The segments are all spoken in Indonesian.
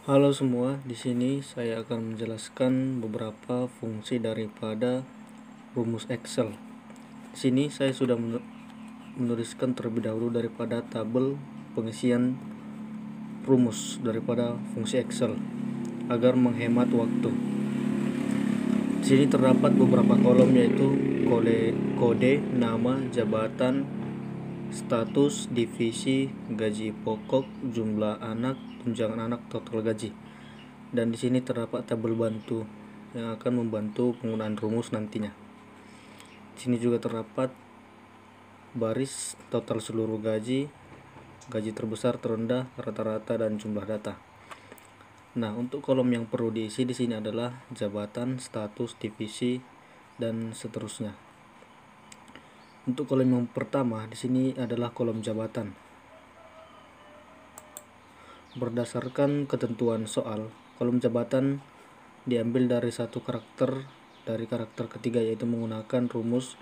Halo semua, di sini saya akan menjelaskan beberapa fungsi daripada rumus Excel. Di sini saya sudah menuliskan terlebih dahulu daripada tabel pengisian rumus daripada fungsi Excel agar menghemat waktu. Di sini terdapat beberapa kolom yaitu kode, nama, jabatan, status, divisi, gaji pokok, jumlah anak, tunjangan anak, total gaji. Dan di sini terdapat tabel bantu yang akan membantu penggunaan rumus nantinya. Di sini juga terdapat baris total seluruh gaji, gaji terbesar, terendah, rata-rata, dan jumlah data. Nah, untuk kolom yang perlu diisi di sini adalah jabatan, status, divisi, dan seterusnya. Untuk kolom yang pertama di sini adalah kolom jabatan. Berdasarkan ketentuan soal, kolom jabatan diambil dari satu karakter dari karakter ketiga, yaitu menggunakan rumus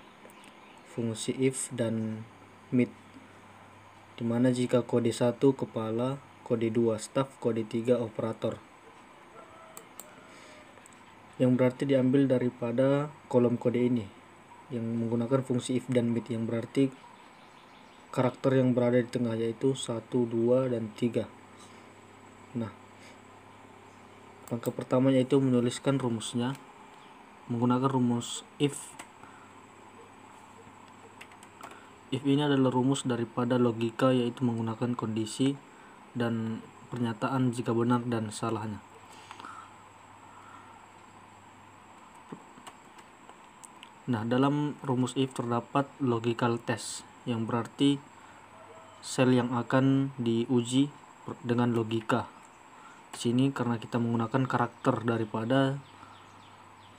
fungsi if dan mit, dimana jika kode 1 kepala, kode 2 staf, kode 3 operator, yang berarti diambil daripada kolom kode ini yang menggunakan fungsi if dan mit, yang berarti karakter yang berada di tengah yaitu 1, 2, dan 3. Nah, langkah pertama yaitu menuliskan rumusnya menggunakan rumus if. If ini adalah rumus daripada logika, yaitu menggunakan kondisi dan pernyataan jika benar dan salahnya. Nah, dalam rumus if terdapat logical test, yang berarti sel yang akan diuji dengan logika. Di sini karena kita menggunakan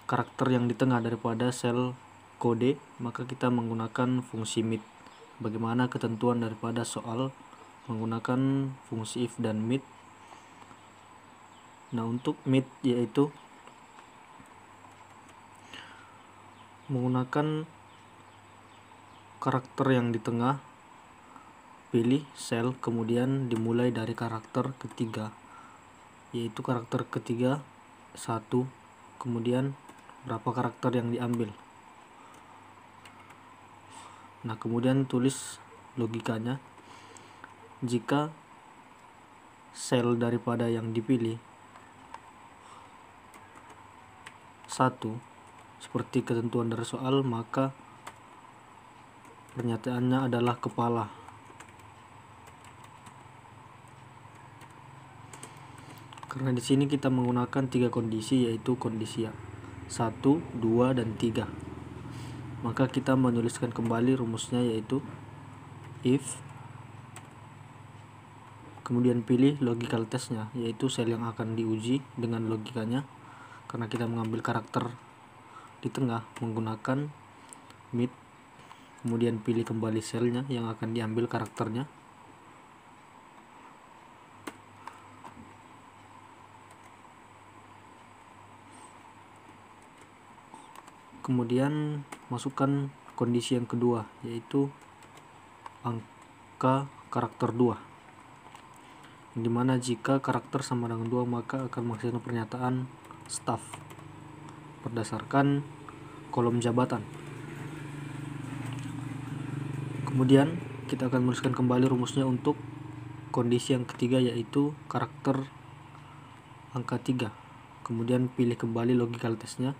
karakter yang di tengah daripada sel kode, maka kita menggunakan fungsi mit. Bagaimana ketentuan daripada soal menggunakan fungsi if dan mit. Nah, untuk mit yaitu menggunakan karakter yang di tengah, pilih sel, kemudian dimulai dari karakter ketiga, yaitu karakter ketiga 1, kemudian berapa karakter yang diambil. Nah, kemudian tulis logikanya. Jika sel daripada yang dipilih 1 seperti ketentuan dari soal, maka pernyataannya adalah kepala. Karena di sini kita menggunakan 3 kondisi, yaitu kondisi 1, 2, dan 3. Maka kita menuliskan kembali rumusnya, yaitu if, kemudian pilih logical testnya, yaitu sel yang akan diuji dengan logikanya. Karena kita mengambil karakter di tengah menggunakan mit, kemudian pilih kembali selnya yang akan diambil karakternya. Kemudian masukkan kondisi yang kedua, yaitu angka karakter 2, dimana jika karakter sama dengan 2 maka akan menghasilkan pernyataan staff berdasarkan kolom jabatan. Kemudian kita akan menuliskan kembali rumusnya untuk kondisi yang ketiga, yaitu karakter angka 3. Kemudian pilih kembali logical testnya.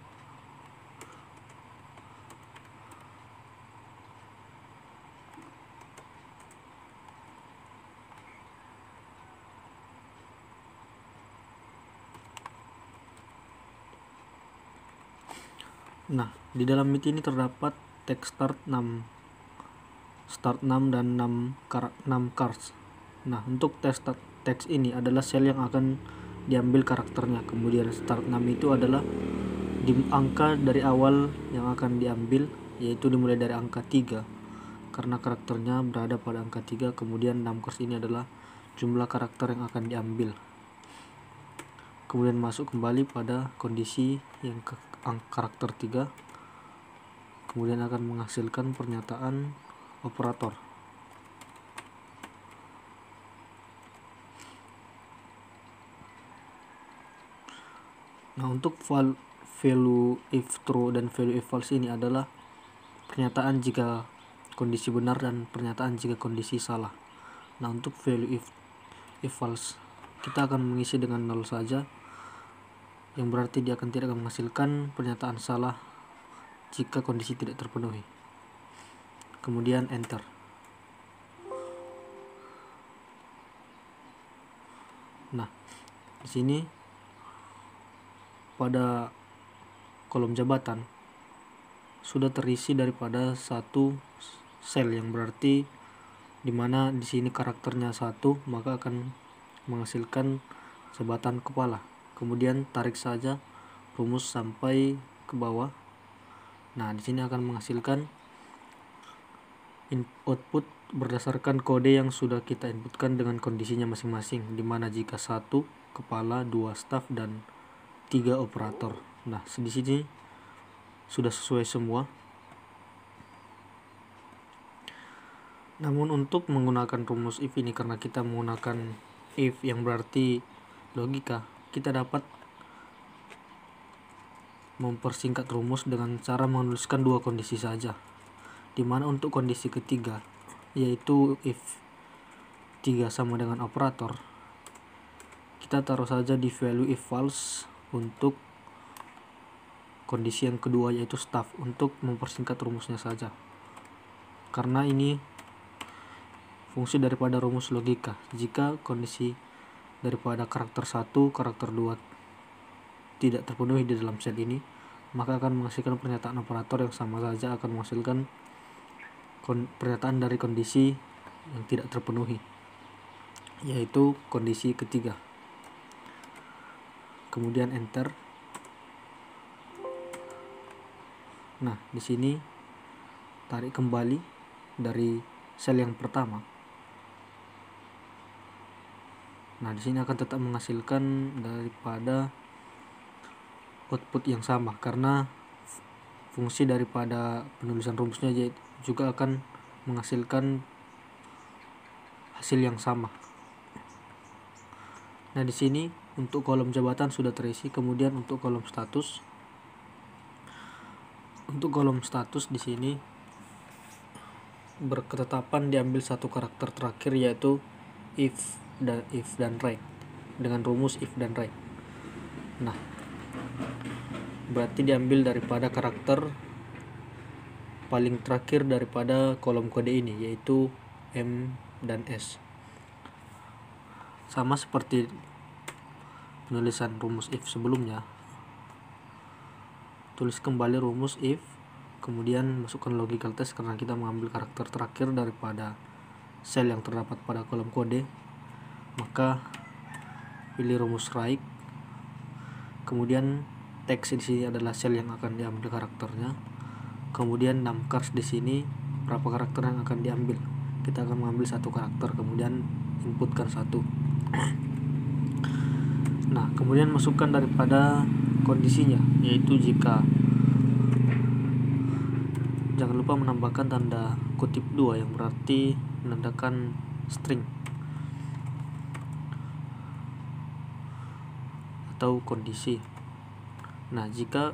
Nah, di dalam mit ini terdapat teks start 6 dan 6 cards. Nah, untuk teks ini adalah sel yang akan diambil karakternya. Kemudian start 6 itu adalah angka dari awal yang akan diambil, yaitu dimulai dari angka 3 karena karakternya berada pada angka 3. Kemudian 6 cards ini adalah jumlah karakter yang akan diambil. Kemudian masuk kembali pada kondisi yang karakter 3, kemudian akan menghasilkan pernyataan operator. Nah, untuk value if true dan value if false ini adalah pernyataan jika kondisi benar dan pernyataan jika kondisi salah. Nah, untuk value if false kita akan mengisi dengan 0 saja, yang berarti dia tidak akan menghasilkan pernyataan salah jika kondisi tidak terpenuhi. Kemudian enter. Nah, di sini pada kolom jabatan sudah terisi daripada satu sel, yang berarti dimana di sini karakternya 1, maka akan menghasilkan jabatan kepala. Kemudian tarik saja rumus sampai ke bawah. Nah, di sini akan menghasilkan output berdasarkan kode yang sudah kita inputkan dengan kondisinya masing-masing, dimana jika 1 kepala, 2 staff, dan 3 operator. Nah, di sini sudah sesuai semua. Namun untuk menggunakan rumus if ini, karena kita menggunakan if yang berarti logika, kita dapat mempersingkat rumus dengan cara menuliskan 2 kondisi saja. Dimana untuk kondisi ketiga, yaitu if 3 sama dengan operator, kita taruh saja di value if false untuk kondisi yang kedua, yaitu staff, untuk mempersingkat rumusnya saja. Karena ini fungsi daripada rumus logika. Jika kondisi daripada karakter 1, karakter 2 tidak terpenuhi di dalam set ini, maka akan menghasilkan pernyataan operator yang sama saja, akan menghasilkan pernyataan dari kondisi yang tidak terpenuhi, yaitu kondisi ketiga. Kemudian enter. Nah, di sini tarik kembali dari sel yang pertama. Nah, di sini akan tetap menghasilkan daripada output yang sama, karena fungsi daripada penulisan rumusnya juga akan menghasilkan hasil yang sama. Nah, di sini untuk kolom jabatan sudah terisi. Kemudian untuk kolom status, di sini berketetapan diambil satu karakter terakhir, yaitu if dan right, dengan rumus if dan right. Nah, berarti diambil daripada karakter paling terakhir daripada kolom kode ini, yaitu M dan S. Sama seperti penulisan rumus if sebelumnya, tulis kembali rumus if, kemudian masukkan logical test karena kita mengambil karakter terakhir daripada sel yang terdapat pada kolom kode. Maka pilih rumus right, kemudian teks di sini adalah sel yang akan diambil karakternya. Kemudian numcars di sini berapa karakter yang akan diambil. Kita akan mengambil satu karakter, kemudian inputkan 1. Nah, kemudian masukkan daripada kondisinya, yaitu jika, jangan lupa menambahkan tanda kutip 2 yang berarti menandakan string atau kondisi. Nah, jika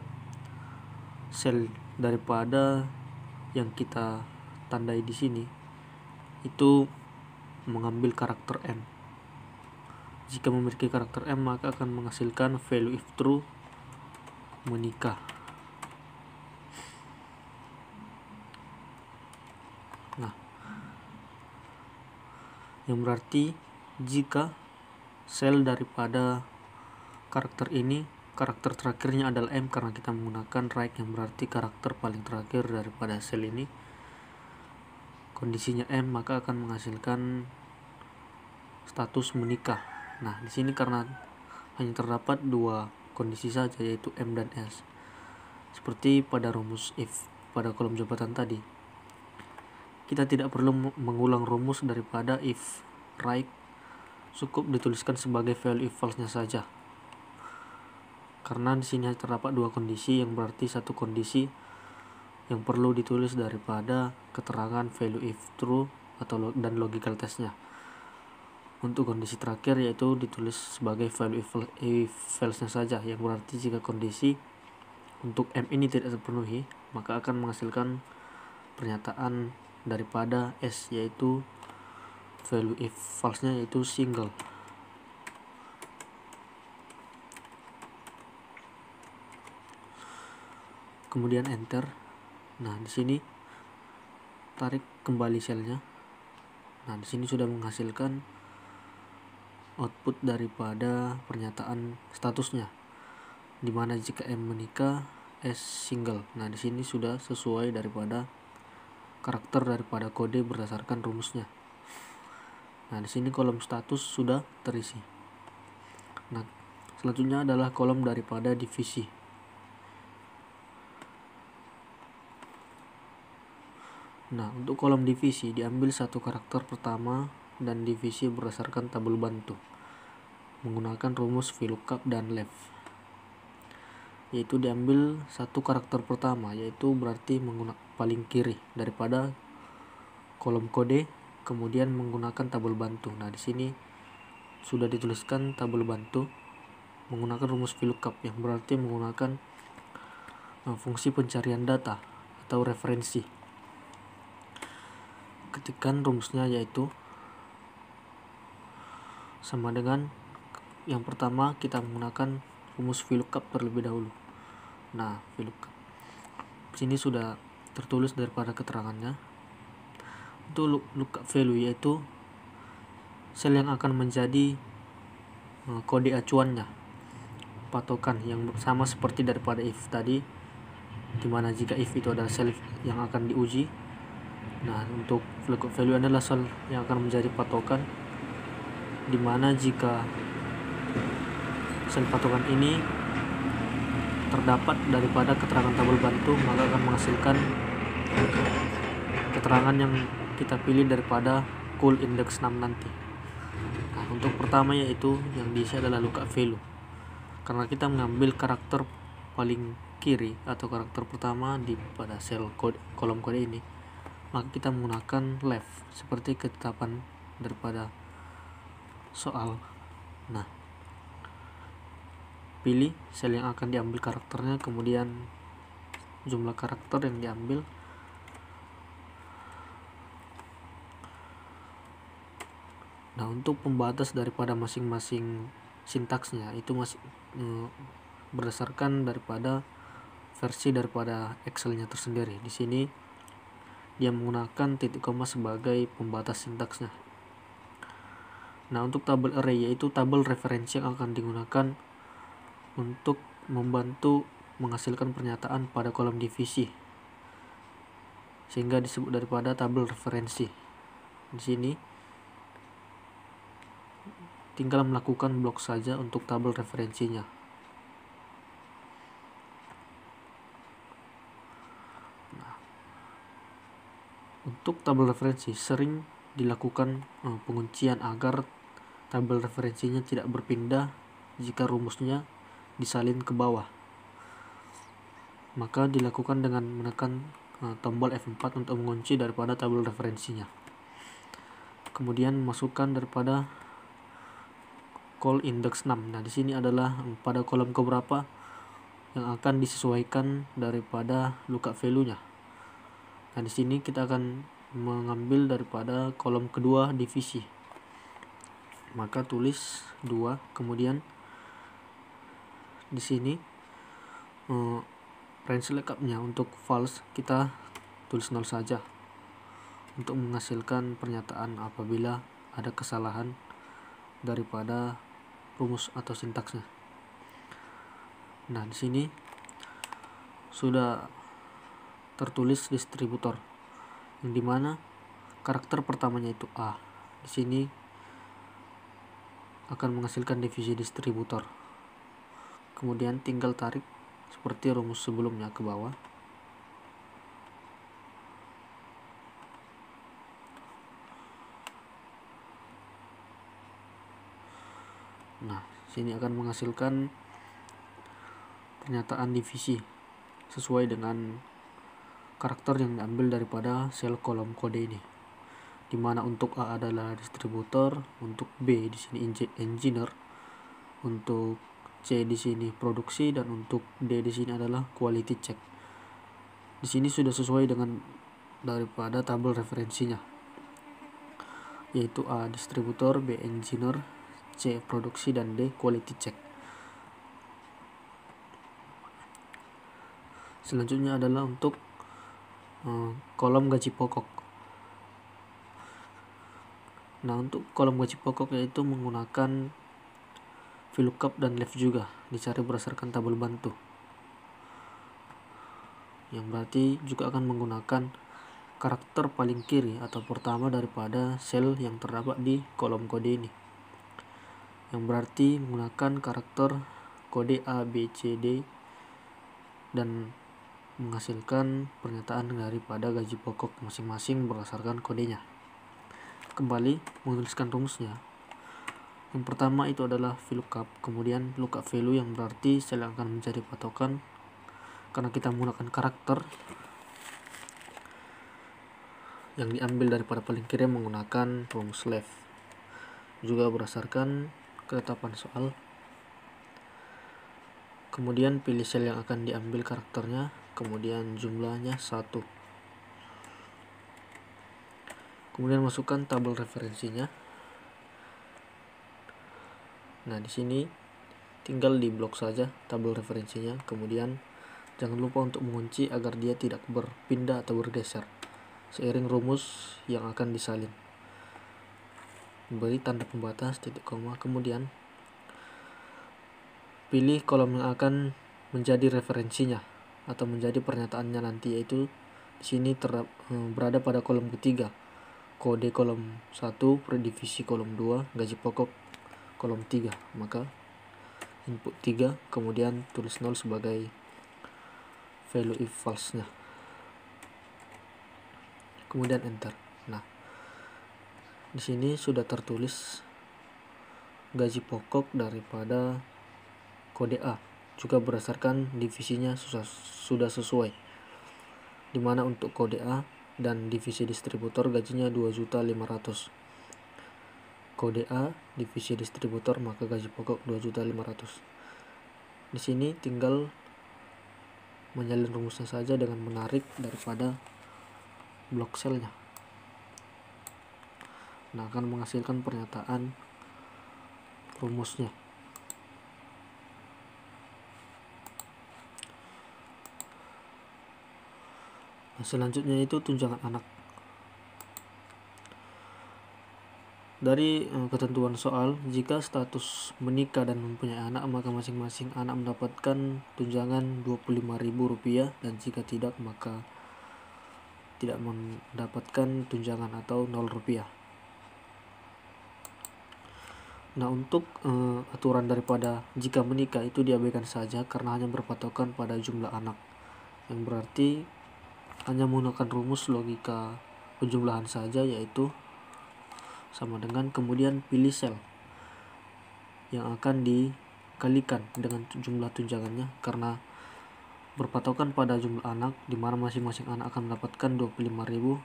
sel daripada yang kita tandai di sini itu mengambil karakter M, jika memiliki karakter M, maka akan menghasilkan value if true menikah. Nah, yang berarti jika sel daripada karakter ini, karakter terakhirnya adalah M, karena kita menggunakan right yang berarti karakter paling terakhir daripada sel ini, kondisinya M, maka akan menghasilkan status menikah. Nah, di sini karena hanya terdapat 2 kondisi saja, yaitu M dan S, seperti pada rumus if pada kolom jabatan tadi, kita tidak perlu mengulang rumus daripada if right, cukup dituliskan sebagai value if false-nya saja. Karena di sini terdapat 2 kondisi, yang berarti satu kondisi yang perlu ditulis daripada keterangan value if true dan logical testnya. Untuk kondisi terakhir yaitu ditulis sebagai value if else-nya saja, yang berarti jika kondisi untuk M ini tidak terpenuhi maka akan menghasilkan pernyataan daripada S, yaitu value if false-nya yaitu single. Kemudian enter. Nah, di sini tarik kembali selnya. Nah, di sini sudah menghasilkan output daripada pernyataan statusnya, dimana jika M menikah, S single. Nah, di sini sudah sesuai daripada karakter daripada kode berdasarkan rumusnya. Nah, di sini kolom status sudah terisi. Nah, selanjutnya adalah kolom daripada divisi. Nah, untuk kolom divisi diambil satu karakter pertama dan divisi berdasarkan tabel bantu menggunakan rumus VLOOKUP dan left, yaitu diambil satu karakter pertama, yaitu berarti menggunakan paling kiri daripada kolom kode, kemudian menggunakan tabel bantu. Nah, di sini sudah dituliskan tabel bantu menggunakan rumus VLOOKUP, yang berarti menggunakan fungsi pencarian data atau referensi. Ketikkan rumusnya yaitu sama dengan yang pertama, kita menggunakan rumus VLOOKUP terlebih dahulu. Nah, VLOOKUP sini sudah tertulis daripada keterangannya. Untuk lookup value yaitu sel yang akan menjadi kode acuannya, patokan yang sama seperti daripada if tadi, dimana jika if itu adalah sel yang akan diuji. Nah, untuk lookup value adalah sel yang akan menjadi patokan, dimana jika sel patokan ini terdapat daripada keterangan tabel bantu, maka akan menghasilkan keterangan yang kita pilih daripada call index 6 nanti. Nah, untuk pertama yaitu yang diisi adalah lookup value. Karena kita mengambil karakter paling kiri atau karakter pertama di pada sel kolom kode ini, maka kita menggunakan left seperti ketetapan daripada soal. Nah, pilih sel yang akan diambil karakternya, kemudian jumlah karakter yang diambil. Nah, untuk pembatas daripada masing-masing sintaksnya itu masih berdasarkan daripada versi daripada Excel-nya tersendiri. Di sini dia menggunakan titik koma sebagai pembatas sintaksnya. Nah, untuk tabel array yaitu tabel referensi yang akan digunakan untuk membantu menghasilkan pernyataan pada kolom divisi, sehingga disebut daripada tabel referensi. Di sini tinggal melakukan blok saja untuk tabel referensinya. Nah, untuk tabel referensi sering dilakukan penguncian agar tabel referensinya tidak berpindah jika rumusnya disalin ke bawah. Maka dilakukan dengan menekan tombol F4 untuk mengunci daripada tabel referensinya. Kemudian masukkan daripada call index 6. Nah, di sini adalah pada kolom keberapa yang akan disesuaikan daripada lookup value-nya. Nah, di sini kita akan mengambil daripada kolom kedua divisi. Maka tulis 2, kemudian di sini range lookup-nya untuk false kita tulis 0 saja untuk menghasilkan pernyataan apabila ada kesalahan daripada rumus atau sintaksnya. Nah, di sini sudah tertulis distributor, yang dimana karakter pertamanya itu A. Di sini akan menghasilkan divisi distributor. Kemudian tinggal tarik seperti rumus sebelumnya ke bawah. Nah, sini akan menghasilkan pernyataan divisi sesuai dengan karakter yang diambil daripada sel kolom kode ini. di mana untuk A adalah distributor, untuk B di sini engineer, untuk C di sini produksi, dan untuk D di sini adalah quality check. Di sini sudah sesuai dengan daripada tabel referensinya, yaitu A distributor, B engineer, C produksi, dan D quality check. Selanjutnya adalah untuk kolom gaji pokok. Nah, untuk kolom gaji pokok yaitu menggunakan VLOOKUP dan left juga, dicari berdasarkan tabel bantu, yang berarti juga akan menggunakan karakter paling kiri atau pertama daripada sel yang terdapat di kolom kode ini, yang berarti menggunakan karakter kode A, B, C, D dan menghasilkan pernyataan daripada gaji pokok masing-masing berdasarkan kodenya. Kembali menuliskan rumusnya. Yang pertama itu adalah VLOOKUP, kemudian lookup value yang berarti sel yang akan menjadi patokan karena kita menggunakan karakter yang diambil daripada paling kiri menggunakan rumus left, juga berdasarkan ketetapan soal. Kemudian pilih sel yang akan diambil karakternya, kemudian jumlahnya 1. Kemudian masukkan tabel referensinya. Nah, di sini tinggal di blok saja tabel referensinya. Kemudian jangan lupa untuk mengunci agar dia tidak berpindah atau bergeser seiring rumus yang akan disalin. Beri tanda pembatas, titik koma, kemudian pilih kolom yang akan menjadi referensinya atau menjadi pernyataannya nanti, yaitu di sini berada pada kolom ketiga. Kode kolom 1, predivisi kolom 2, gaji pokok kolom 3. Maka input 3, kemudian tulis 0 sebagai value if false-nya. Kemudian enter. Nah, di sini sudah tertulis gaji pokok daripada kode A, juga berdasarkan divisinya sudah sesuai, dimana untuk kode A dan divisi distributor gajinya 2.500.000. Kode A divisi distributor maka gaji pokok 2.500.000. Di sini tinggal menyalin rumusnya saja dengan menarik daripada blok selnya. Nah, akan menghasilkan pernyataan rumusnya. Nah, selanjutnya itu tunjangan anak. Dari ketentuan soal, jika status menikah dan mempunyai anak, maka masing-masing anak mendapatkan tunjangan Rp25.000, dan jika tidak maka tidak mendapatkan tunjangan atau Rp0. Nah, untuk aturan daripada jika menikah itu diabaikan saja karena hanya berpatokan pada jumlah anak, yang berarti hanya menggunakan rumus logika penjumlahan saja, yaitu sama dengan kemudian pilih sel yang akan dikalikan dengan jumlah tunjangannya karena berpatokan pada jumlah anak, di mana masing-masing anak akan mendapatkan 25.000.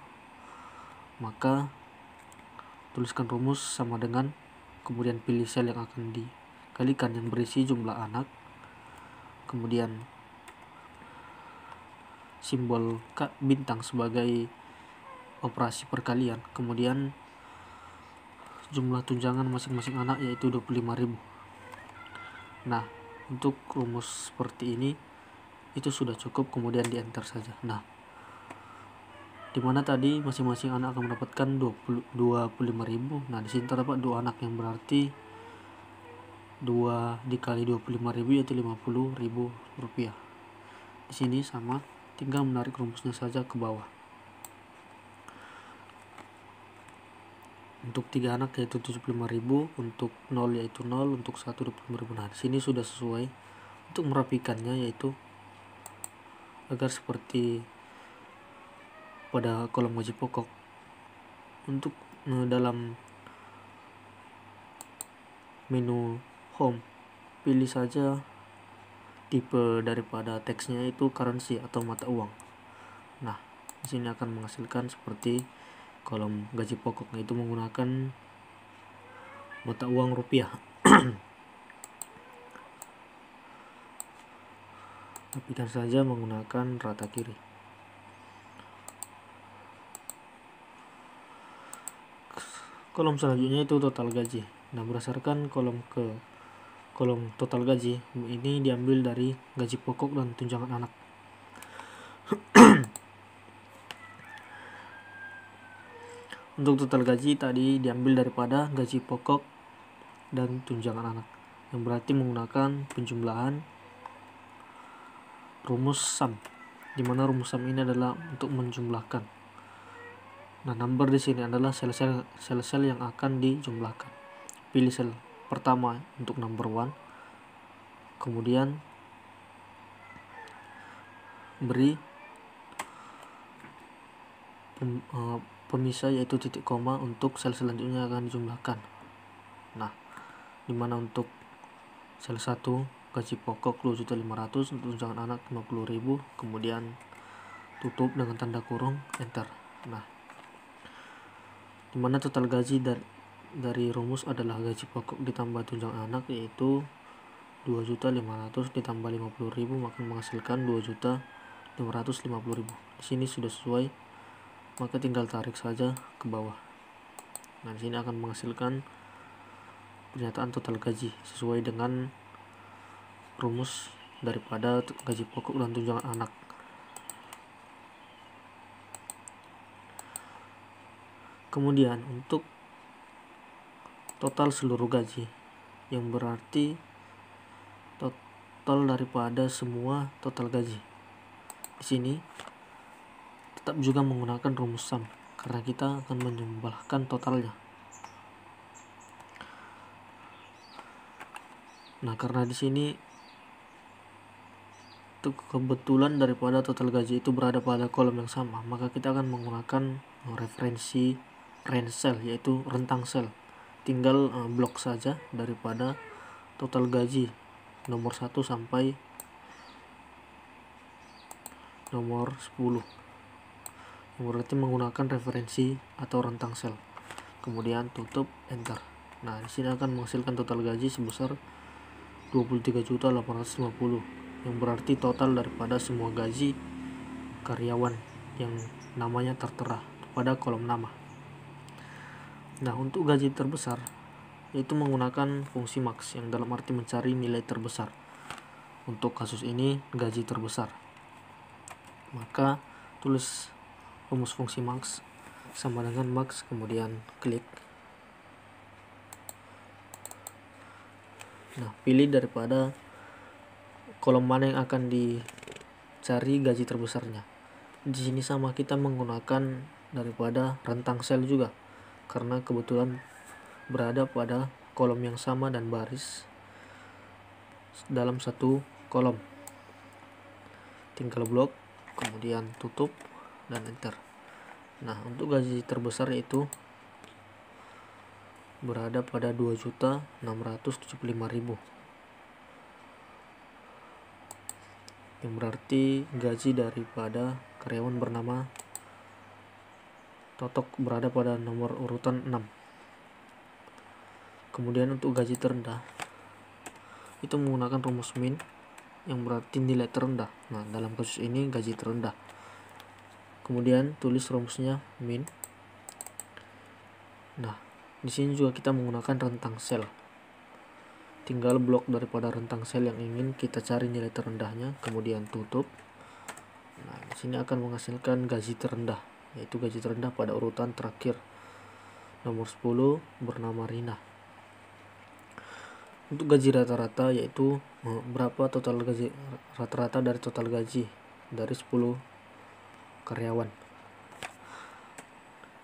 Maka tuliskan rumus sama dengan kemudian pilih sel yang akan dikalikan yang berisi jumlah anak, kemudian simbol bintang sebagai operasi perkalian, kemudian jumlah tunjangan masing-masing anak yaitu 25.000. Nah, untuk rumus seperti ini itu sudah cukup, kemudian di enter saja. Nah, dimana tadi masing-masing anak akan mendapatkan 25.000. Nah, di sini terdapat 2 anak yang berarti 2 dikali 25.000 yaitu Rp50.000. Di sini sama, tinggal menarik rumusnya saja ke bawah. Untuk 3 anak yaitu 75.000, untuk 0 yaitu 0, untuk 1 25.000. Nah, di sini sudah sesuai. Untuk merapikannya yaitu agar seperti pada kolom gaji pokok. Untuk dalam menu home, pilih saja tipe daripada teksnya itu currency atau mata uang. Nah, di sini akan menghasilkan seperti kolom gaji pokok, itu menggunakan mata uang rupiah. Rapikan saja menggunakan rata kiri. Kolom selanjutnya itu total gaji. Nah, berdasarkan kolom total gaji ini diambil dari gaji pokok dan tunjangan anak. Untuk total gaji tadi diambil daripada gaji pokok dan tunjangan anak, yang berarti menggunakan penjumlahan rumus sum, di mana rumus sum ini adalah untuk menjumlahkan. Nah, number di sini adalah sel-sel yang akan dijumlahkan. Pilih sel pertama untuk number 1, kemudian beri pemisah yaitu titik koma untuk sel selanjutnya akan dijumlahkan. Nah, dimana untuk sel 1 gaji pokok 2.500.000, untuk tunjangan anak 50.000, kemudian tutup dengan tanda kurung, enter. Nah, dimana total gaji dari rumus adalah gaji pokok ditambah tunjangan anak, yaitu 2.500.000 ditambah 50.000, maka menghasilkan 2.550.000. Di sini sudah sesuai, maka tinggal tarik saja ke bawah. Nah, di sini akan menghasilkan pernyataan total gaji sesuai dengan rumus daripada gaji pokok dan tunjangan anak. Kemudian untuk total seluruh gaji, yang berarti total daripada semua total gaji. Di sini tetap juga menggunakan rumus sum karena kita akan menjumlahkan totalnya. Nah, karena di sini kebetulan daripada total gaji itu berada pada kolom yang sama, maka kita akan menggunakan referensi range cell, yaitu rentang sel. Tinggal blok saja daripada total gaji nomor 1 sampai nomor 10, yang berarti menggunakan referensi atau rentang sel. Kemudian tutup, enter. Nah, di sini akan menghasilkan total gaji sebesar 23.850.000, yang berarti total daripada semua gaji karyawan yang namanya tertera pada kolom nama. Nah, untuk gaji terbesar yaitu menggunakan fungsi max, yang dalam arti mencari nilai terbesar. Untuk kasus ini gaji terbesar, maka tulis rumus fungsi max sama dengan max, kemudian klik. Nah, pilih daripada kolom mana yang akan dicari gaji terbesarnya. Di sini sama, kita menggunakan daripada rentang sel juga, karena kebetulan berada pada kolom yang sama dan baris dalam satu kolom. Tinggal blok, kemudian tutup dan enter. Nah, untuk gaji terbesar itu berada pada 2.675.000, yang berarti gaji daripada karyawan bernama Totok berada pada nomor urutan 6. Kemudian untuk gaji terendah itu menggunakan rumus min, yang berarti nilai terendah. Nah, dalam kasus ini gaji terendah. Kemudian tulis rumusnya min. Nah, di sini juga kita menggunakan rentang sel. Tinggal blok daripada rentang sel yang ingin kita cari nilai terendahnya, kemudian tutup. Nah, di sini akan menghasilkan gaji terendah, yaitu gaji terendah pada urutan terakhir nomor 10 bernama Rina. Untuk gaji rata-rata yaitu berapa total gaji rata-rata dari total gaji dari 10 karyawan.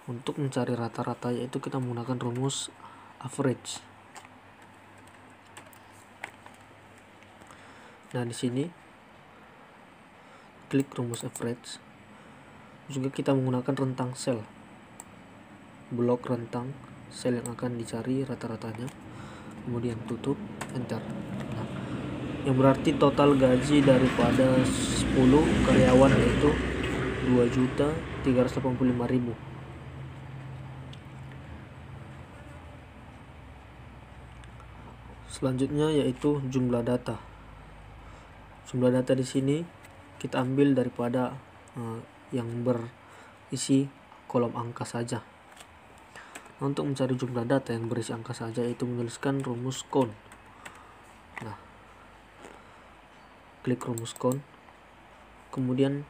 Untuk mencari rata-rata yaitu kita menggunakan rumus average. Nah, di sini klik rumus average. Juga kita menggunakan rentang sel, blok rentang sel yang akan dicari rata-ratanya, kemudian tutup, enter. Nah, yang berarti total gaji daripada 10 karyawan yaitu 2.385.000. Selanjutnya yaitu jumlah data. Jumlah data di sini kita ambil daripada yang berisi kolom angka saja. Nah, untuk mencari jumlah data yang berisi angka saja yaitu menuliskan rumus count. Nah, klik rumus count. Kemudian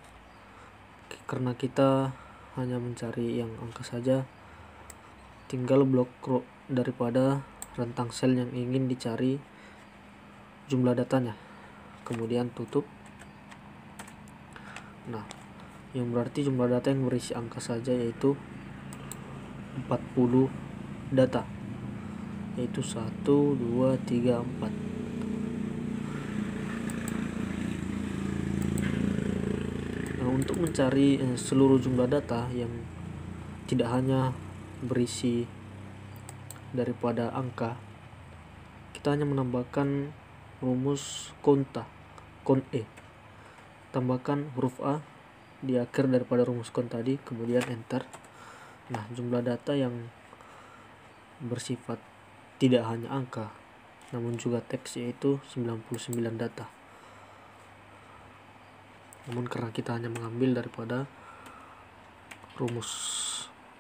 karena kita hanya mencari yang angka saja, tinggal blok daripada rentang sel yang ingin dicari jumlah datanya, kemudian tutup. Nah, yang berarti jumlah data yang berisi angka saja yaitu 40 data, yaitu 1, 2, 3, 4. Nah, untuk mencari seluruh jumlah data yang tidak hanya berisi daripada angka, kita hanya menambahkan rumus count E, tambahkan huruf A di akhir daripada rumus count tadi, kemudian enter. Nah, jumlah data yang bersifat tidak hanya angka namun juga teks yaitu 99 data. Namun karena kita hanya mengambil daripada rumus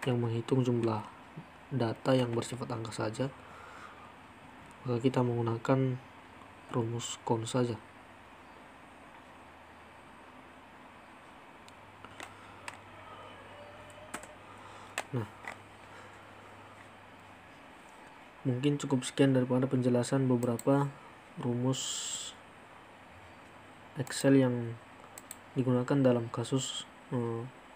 yang menghitung jumlah data yang bersifat angka saja, maka kita menggunakan rumus count saja. Nah, mungkin cukup sekian daripada penjelasan beberapa rumus Excel yang digunakan dalam kasus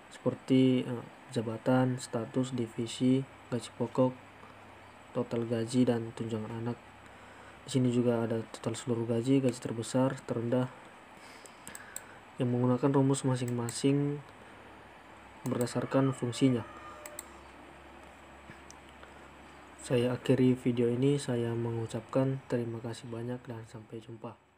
seperti jabatan, status, divisi, gaji pokok, total gaji, dan tunjangan anak. Di sini juga ada total seluruh gaji, gaji terbesar, terendah, yang menggunakan rumus masing-masing berdasarkan fungsinya. Saya akhiri video ini, saya mengucapkan terima kasih banyak dan sampai jumpa.